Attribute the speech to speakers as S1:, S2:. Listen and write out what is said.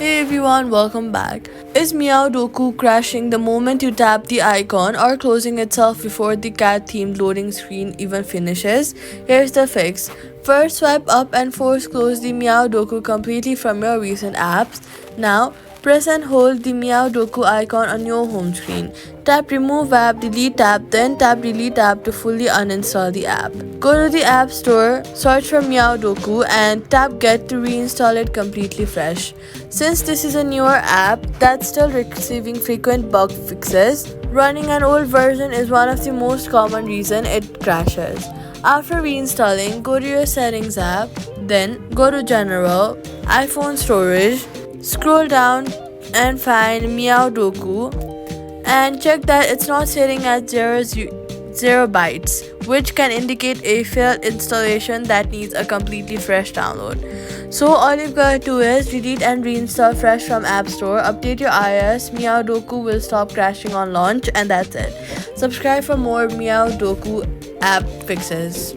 S1: Hey everyone, welcome back. Is Meowdoku crashing the moment you tap the icon or closing itself before the cat themed loading screen even finishes? Here's the fix. First, swipe up and force close the Meowdoku completely from your recent apps. Now, press and hold the Meowdoku icon on your home screen. Tap remove app, delete app, then tap delete app to fully uninstall the app. Go to the app store, search for Meowdoku and tap get to reinstall it completely fresh. Since this is a newer app that's still receiving frequent bug fixes, running an old version is one of the most common reason it crashes. After reinstalling, go to your settings app, then go to general, iPhone storage, scroll down and find Meowdoku and check that it's not sitting at 0 bytes, which can indicate a failed installation that needs a completely fresh download. So all you've got to do is delete and reinstall fresh from App Store, update your iOS, Meowdoku will stop crashing on launch, and that's it. Subscribe for more Meowdoku app fixes.